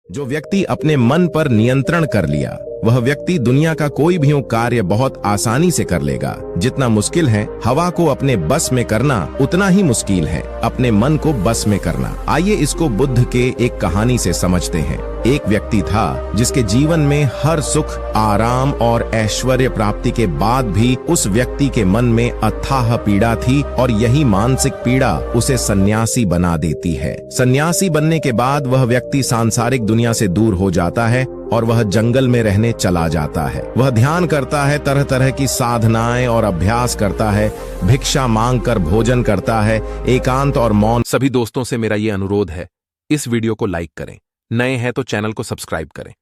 जो व्यक्ति अपने मन पर नियंत्रण कर लिया वह व्यक्ति दुनिया का कोई भी कार्य बहुत आसानी से कर लेगा। जितना मुश्किल है हवा को अपने बस में करना, उतना ही मुश्किल है अपने मन को बस में करना। आइए इसको बुद्ध के एक कहानी से समझते हैं। एक व्यक्ति था जिसके जीवन में हर सुख, आराम और ऐश्वर्य प्राप्ति के बाद भी उस व्यक्ति के मन में अथाह पीड़ा थी और यही मानसिक पीड़ा उसे सन्यासी बना देती है। सन्यासी बनने के बाद वह व्यक्ति सांसारिक दुनिया से दूर हो जाता है और वह जंगल में रहने चला जाता है। वह ध्यान करता है, तरह तरह की साधनाएं और अभ्यास करता है, भिक्षा मांगकर भोजन करता है, एकांत और मौन। सभी दोस्तों से मेरा ये अनुरोध है, इस वीडियो को लाइक करें, नए हैं तो चैनल को सब्सक्राइब करें।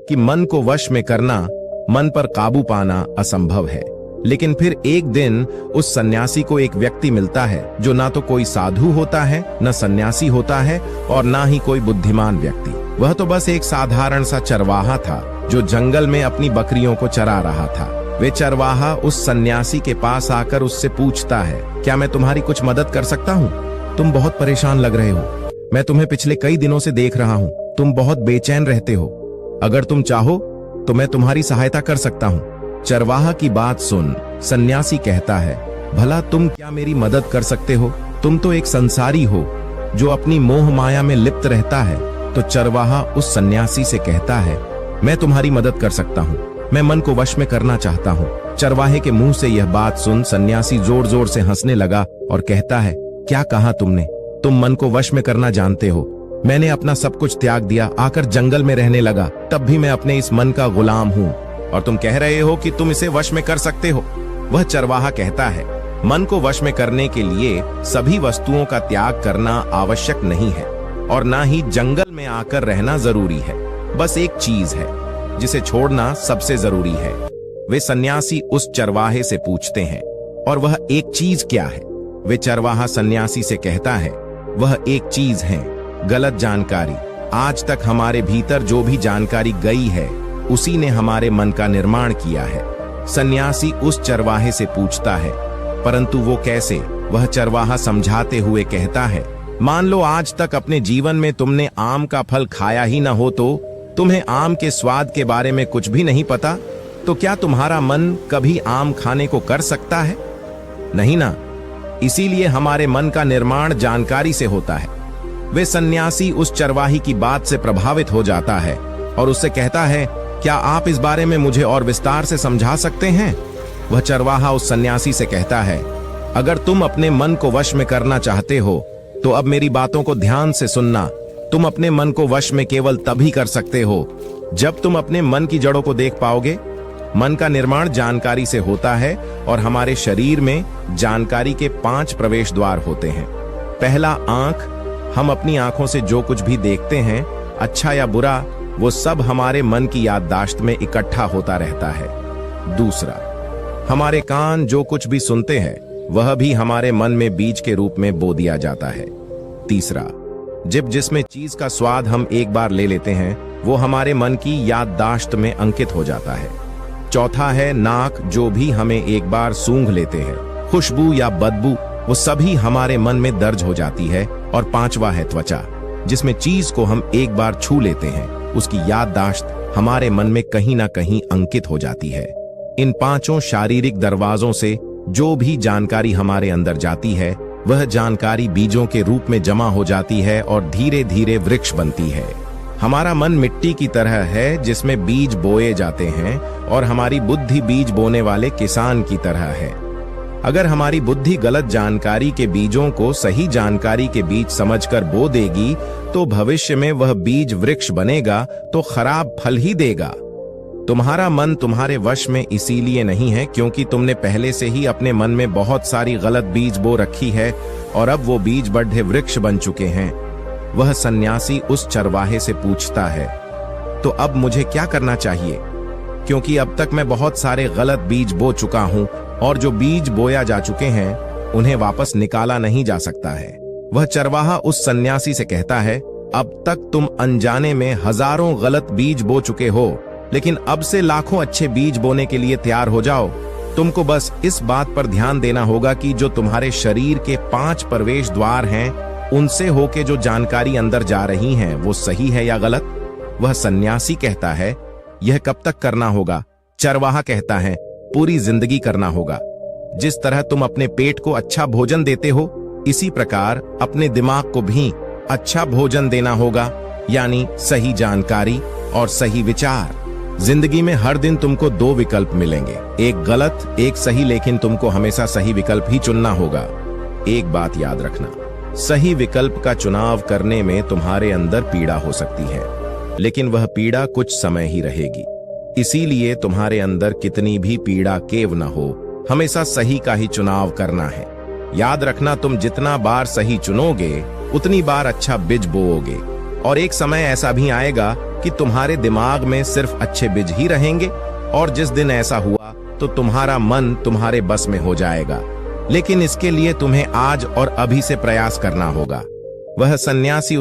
कि मन को वश में करना, मन पर काबू पाना असंभव है। लेकिन फिर एक दिन उस सन्यासी को एक व्यक्ति मिलता है जो ना तो कोई साधु होता है, न सन्यासी होता है और ना ही कोई बुद्धिमान व्यक्ति। वह तो बस एक साधारण सा चरवाहा था जो जंगल में अपनी बकरियों को चरा रहा था। वे चरवाहा उस सन्यासी के पास आकर उससे पूछता है, क्या मैं तुम्हारी कुछ मदद कर सकता हूँ? तुम बहुत परेशान लग रहे हो। मैं तुम्हें पिछले कई दिनों से देख रहा हूँ, तुम बहुत बेचैन रहते हो। अगर तुम चाहो तो मैं तुम्हारी सहायता कर सकता हूँ। चरवाहा की बात सुन सन्यासी कहता है, भला तुम क्या मेरी मदद कर सकते हो? तुम तो एक संसारी हो जो अपनी मोह माया में लिप्त रहता है। तो चरवाहा उस सन्यासी से कहता है, मैं तुम्हारी मदद कर सकता हूँ, मैं मन को वश में करना चाहता हूँ। चरवाहे के मुंह से यह बात सुन सन्यासी जोर जोर से हंसने लगा और कहता है, क्या कहा तुमने? तुम मन को वश में करना जानते हो? मैंने अपना सब कुछ त्याग दिया, आकर जंगल में रहने लगा, तब भी मैं अपने इस मन का गुलाम हूँ और तुम कह रहे हो कि तुम इसे वश में कर सकते हो। वह चरवाहा कहता है, मन को वश में करने के लिए सभी वस्तुओं का त्याग करना आवश्यक नहीं है और ना ही जंगल में आकर रहना जरूरी है। बस एक चीज है जिसे छोड़ना सबसे जरूरी है। वे सन्यासी उस चरवाहे से पूछते हैं, और वह एक चीज क्या है? वे चरवाहा सन्यासी से कहता है, वह एक चीज है गलत जानकारी। आज तक हमारे भीतर जो भी जानकारी गई है उसी ने हमारे मन का निर्माण किया है। सन्यासी उस चरवाहे से पूछता है, परंतु वो कैसे? वह चरवाहा समझाते हुए कहता है, मान लो आज तक अपने जीवन में तुमने आम का फल खाया ही न हो, तो तुम्हें आम के स्वाद के बारे में कुछ भी नहीं पता, तो क्या तुम्हारा मन कभी आम खाने को कर सकता है? नहीं ना। इसीलिए हमारे मन का निर्माण जानकारी से होता है। वे सन्यासी उस चरवाही की बात से प्रभावित हो जाता है और उससे कहता है, क्या आप इस बारे में मुझे और विस्तार से समझा सकते हैं? वह चरवाहा उस सन्यासी से कहता है, अगर तुम अपने मन को वश में करना चाहते हो तो अब मेरी बातों को ध्यान से सुनना। तुम अपने मन को वश में केवल तभी कर सकते हो जब तुम अपने मन की जड़ों को देख पाओगे। मन का निर्माण जानकारी से होता है और हमारे शरीर में जानकारी के 5 प्रवेश द्वार होते हैं। पहला, आंख। हम अपनी आंखों से जो कुछ भी देखते हैं, अच्छा या बुरा, वो सब हमारे मन की याददाश्त में इकट्ठा होता रहता है। दूसरा, हमारे कान जो कुछ भी सुनते हैं वह भी हमारे मन में बीज के रूप में बो दिया जाता है। तीसरा, जिसमें चीज का स्वाद हम एक बार ले लेते हैं वो हमारे मन की याददाश्त में अंकित हो जाता है। चौथा है नाक, जो भी हमें एक बार सूंघ लेते हैं, खुशबू या बदबू, वो सभी हमारे मन में दर्ज हो जाती है। और पांचवा है त्वचा, जिसमें चीज को हम एक बार छू लेते हैं उसकी याददाश्त हमारे मन में कहीं ना कहीं अंकित हो जाती है। इन 5 शारीरिक दरवाजों से जो भी जानकारी हमारे अंदर जाती है वह जानकारी बीजों के रूप में जमा हो जाती है और धीरे धीरे वृक्ष बनती है। हमारा मन मिट्टी की तरह है जिसमें बीज बोए जाते हैं और हमारी बुद्धि बीज बोने वाले किसान की तरह है। अगर हमारी बुद्धि गलत जानकारी के बीजों को सही जानकारी के बीज समझकर बो देगी तो भविष्य में वह बीज वृक्ष बनेगा तो खराब फल ही देगा। तुम्हारा मन तुम्हारे वश में इसीलिए नहीं है क्योंकि तुमने पहले से ही अपने मन में बहुत सारी गलत बीज बो रखी है और अब वो बीज बड़े वृक्ष बन चुके हैं। वह सन्यासी उस चरवाहे से पूछता है, तो अब मुझे क्या करना चाहिए? क्योंकि अब तक मैं बहुत सारे गलत बीज बो चुका हूं और जो बीज बोया जा चुके हैं उन्हें वापस निकाला नहीं जा सकता है। वह चरवाहा उस सन्यासी से कहता है, अब तक तुम अनजाने में हजारों गलत बीज बो चुके हो, लेकिन अब से लाखों अच्छे बीज बोने के लिए तैयार हो जाओ। तुमको बस इस बात पर ध्यान देना होगा कि जो तुम्हारे शरीर के 5 प्रवेश द्वार हैं उनसे होके जो जानकारी अंदर जा रही हैं वो सही है या गलत। वह सन्यासी कहता है यह कब तक करना होगा। चरवाहा कहता है पूरी जिंदगी करना होगा। जिस तरह तुम अपने पेट को अच्छा भोजन देते हो, इसी प्रकार अपने दिमाग को भी अच्छा भोजन देना होगा, यानी सही जानकारी और सही विचार। जिंदगी में हर दिन तुमको दो विकल्प मिलेंगे, एक गलत एक सही, लेकिन तुमको हमेशा सही विकल्प ही चुनना होगा। एक बात याद रखना, सही विकल्प का चुनाव करने में तुम्हारे अंदर पीड़ा हो सकती है, लेकिन वह पीड़ा कुछ समय ही रहेगी। इसीलिए तुम्हारे अंदर कितनी भी पीड़ा केव न हो, हमेशा सही का ही चुनाव करना है। याद रखना, तुम जितना बार सही चुनोगे उतनी बार अच्छा बीज बोओगे, और एक समय ऐसा भी आएगा कि तुम्हारे दिमाग में सिर्फ अच्छे बीज ही रहेंगे, और जिस दिन ऐसा हुआ तो तुम्हारा मन तुम्हारे बस में हो जाएगा। लेकिन इसके लिए तुम्हें आज और अभी से प्रयास करना होगा। वह सन्यासी